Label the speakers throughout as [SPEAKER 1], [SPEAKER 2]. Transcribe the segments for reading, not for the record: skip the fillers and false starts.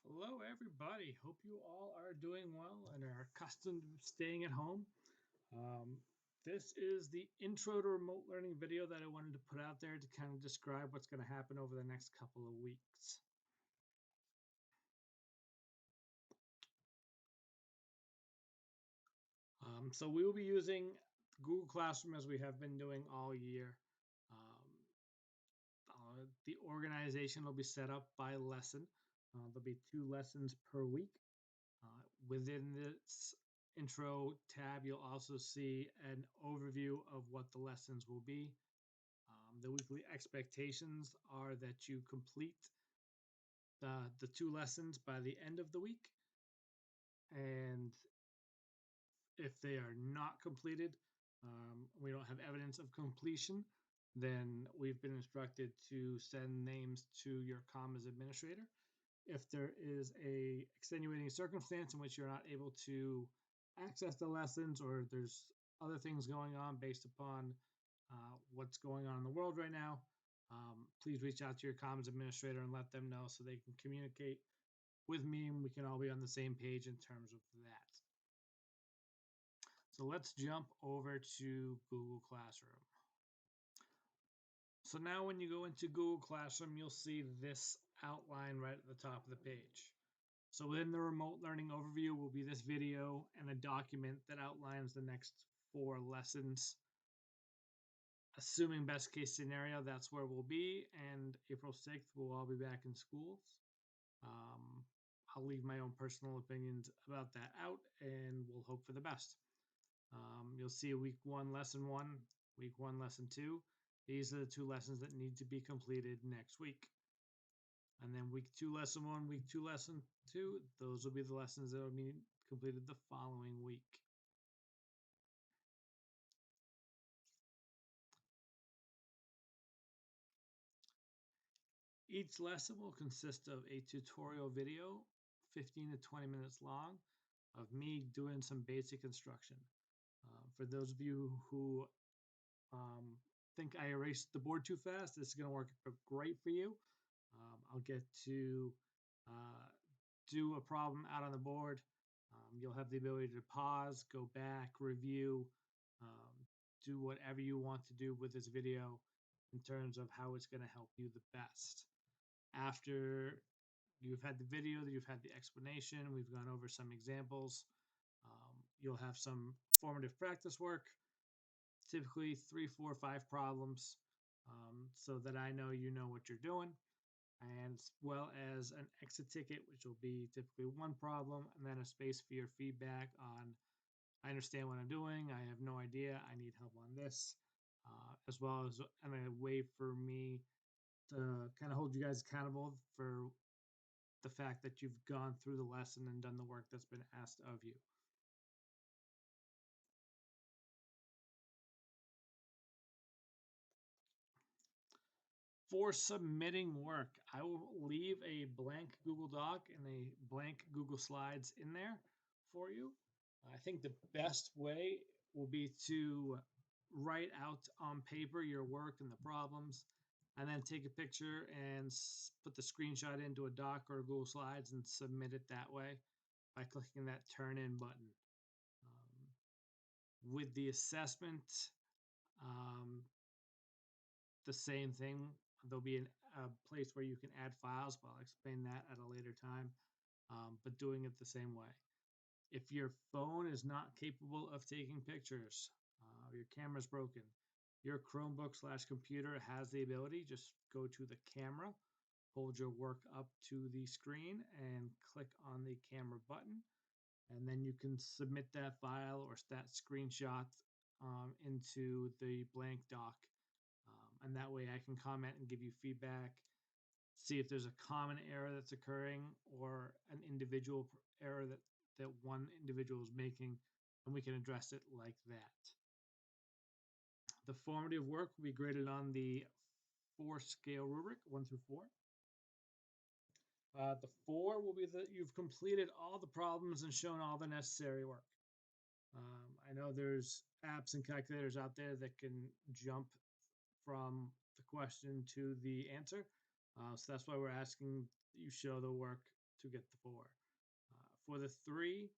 [SPEAKER 1] Hello, everybody. Hope you all are doing well and are accustomed to staying at home. Um, this is the intro to remote learning video that I wanted to put out there to kind of describe what's going to happen over the next couple of weeks. So we will be using Google Classroom as we have been doing all year. The organization will be set up by lesson. There'll be 2 lessons per week. Within this intro tab, you'll also see an overview of what the lessons will be. The weekly expectations are that you complete the 2 lessons by the end of the week. And if they are not completed, we don't have evidence of completion, then we've been instructed to send names to your comms administrator. If there is a extenuating circumstance in which you're not able to access the lessons, or there's other things going on based upon what's going on in the world right now, please reach out to your comms administrator and let them know so they can communicate with me and we can all be on the same page in terms of that. So let's jump over to Google Classroom. So now when you go into Google Classroom, you'll see this outline right at the top of the page. So within the remote learning overview will be this video and a document that outlines the next 4 lessons. Assuming best case scenario, that's where we'll be. And April 6th, we'll all be back in schools. Um, I'll leave my own personal opinions about that out and we'll hope for the best. You'll see week 1, lesson 1, week 1, lesson 2. These are the 2 lessons that need to be completed next week. And then week 2, lesson 1, week 2, lesson 2, those will be the lessons that will be completed the following week. Each lesson will consist of a tutorial video, 15 to 20 minutes long, of me doing some basic instruction. For those of you who think I erased the board too fast, this is going to work great for you. I'll get to do a problem out on the board. You'll have the ability to pause, go back, review, do whatever you want to do with this video in terms of how it's going to help you the best. After you've had the video, you've had the explanation, we've gone over some examples, you'll have some formative practice work, typically 3, 4, 5 problems, so that I know you know what you're doing, and as well as an exit ticket, which will be typically 1 problem, and then a space for your feedback on, I understand what I'm doing, I have no idea, I need help on this, as well as a way for me to kind of hold you guys accountable for the fact that you've gone through the lesson and done the work that's been asked of you. For submitting work, I will leave a blank Google Doc and a blank Google Slides in there for you. I think the best way will be to write out on paper your work and the problems, and then take a picture and put the screenshot into a doc or a Google Slides and submit it that way by clicking that turn in button. With the assessment, um, the same thing. There'll be a place where you can add files, but I'll explain that at a later time, but doing it the same way. If your phone is not capable of taking pictures, your camera's broken, your Chromebook/computer has the ability, just go to the camera, hold your work up to the screen and click on the camera button. And then you can submit that file or that screenshot into the blank doc. And that way I can comment and give you feedback, see if there's a common error that's occurring or an individual error that one individual is making, and we can address it like that. The formative work will be graded on the 4 scale rubric, 1 through 4. The 4 will be that you've completed all the problems and shown all the necessary work. I know there's apps and calculators out there that can jump from the question to the answer. So that's why we're asking you show the work to get the 4. For the 3,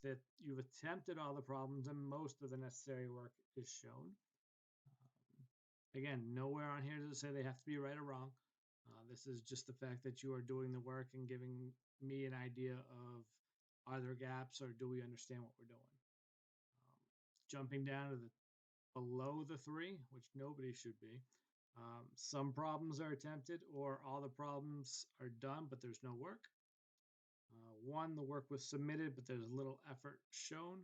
[SPEAKER 1] that you've attempted all the problems and most of the necessary work is shown. Again, nowhere on here does it say they have to be right or wrong. This is just the fact that you are doing the work and giving me an idea of, are there gaps or do we understand what we're doing? Jumping down to the below the 3, which nobody should be. Some problems are attempted or all the problems are done, but there's no work. 1, the work was submitted, but there's little effort shown.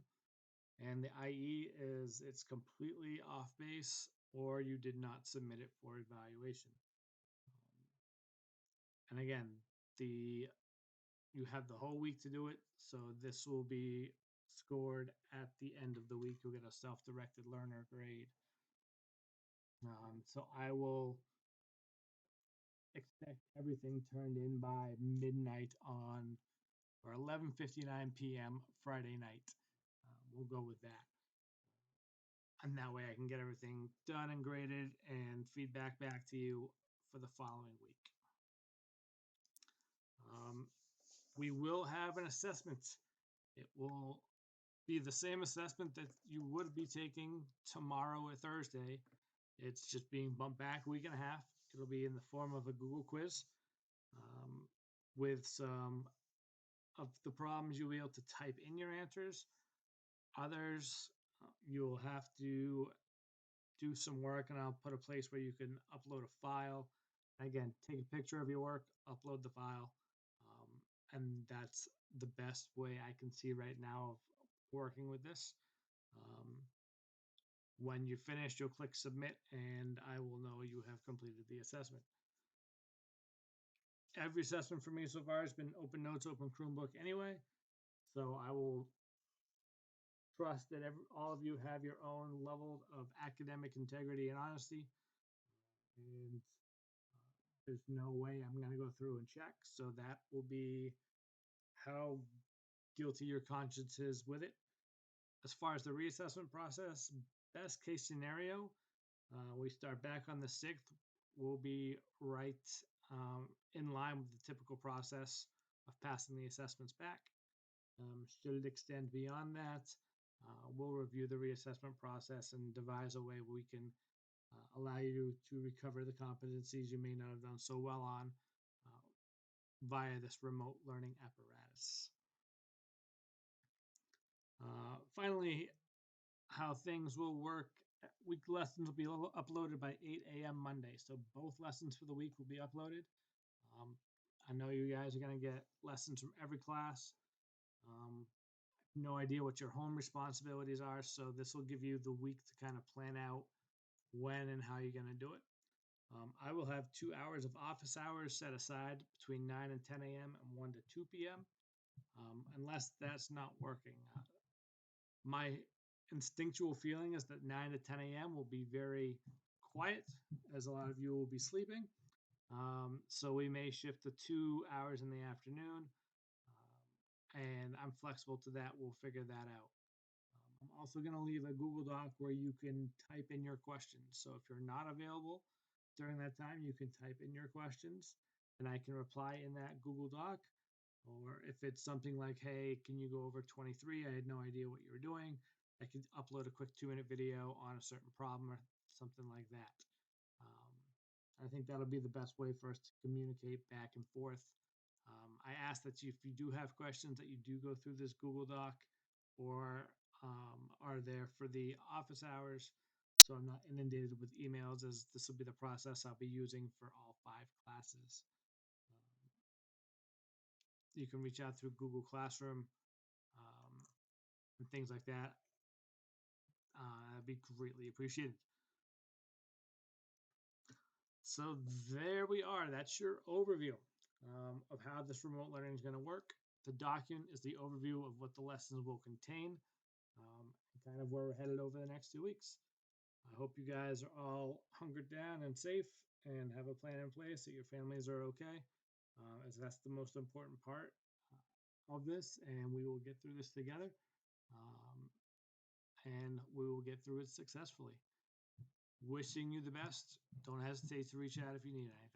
[SPEAKER 1] And the IE is it's completely off base or you did not submit it for evaluation. And again, you have the whole week to do it, so this will be scored at the end of the week. You'll get a self-directed learner grade. So I will expect everything turned in by midnight on or 11:59 p.m. Friday night. We'll go with that. And that way I can get everything done and graded and feedback back to you for the following week. We will have an assessment. It will be the same assessment that you would be taking tomorrow or Thursday. It's just being bumped back a week and a half. It'll be in the form of a Google quiz with some of the problems you'll be able to type in your answers. Others, you'll have to do some work, and I'll put a place where you can upload a file. Again, take a picture of your work, upload the file, and that's the best way I can see right now of working with this. When you finish, you'll click submit, and I will know you have completed the assessment. Every assessment for me so far has been Open Notes, Open Chromebook anyway, so I will trust that all of you have your own level of academic integrity and honesty, and there's no way I'm going to go through and check, so that will be how guilty your conscience is with it. As far as the reassessment process, best case scenario, we start back on the 6th. We'll be right in line with the typical process of passing the assessments back. Should it extend beyond that, we'll review the reassessment process and devise a way where we can allow you to recover the competencies you may not have done so well on via this remote learning apparatus. Finally, how things will work. Week lessons will be uploaded by 8 a.m. Monday, so both lessons for the week will be uploaded. I know you guys are going to get lessons from every class. No idea what your home responsibilities are, so this will give you the week to kind of plan out when and how you're going to do it. I will have 2 hours of office hours set aside between 9 and 10 a.m. and 1 to 2 p.m. Unless that's not working. My instinctual feeling is that 9 to 10 a.m. will be very quiet, as a lot of you will be sleeping. So we may shift to 2 hours in the afternoon, and I'm flexible to that. We'll figure that out. I'm also going to leave a Google Doc where you can type in your questions. So if you're not available during that time, you can type in your questions, and I can reply in that Google Doc. Or if it's something like, hey, can you go over 23? I had no idea what you were doing. I could upload a quick 2-minute video on a certain problem or something like that. I think that'll be the best way for us to communicate back and forth. I ask that if you do have questions, that you do go through this Google Doc or are there for the office hours, so I'm not inundated with emails, as this will be the process I'll be using for all 5 classes. You can reach out through Google Classroom and things like that. That'd be greatly appreciated. So there we are. That's your overview of how this remote learning is going to work. The document is the overview of what the lessons will contain and kind of where we're headed over the next 2 weeks. I hope you guys are all hunkered down and safe and have a plan in place that your families are okay, as that's the most important part of this, and we will get through this together, and we will get through it successfully. Wishing you the best. Don't hesitate to reach out if you need anything.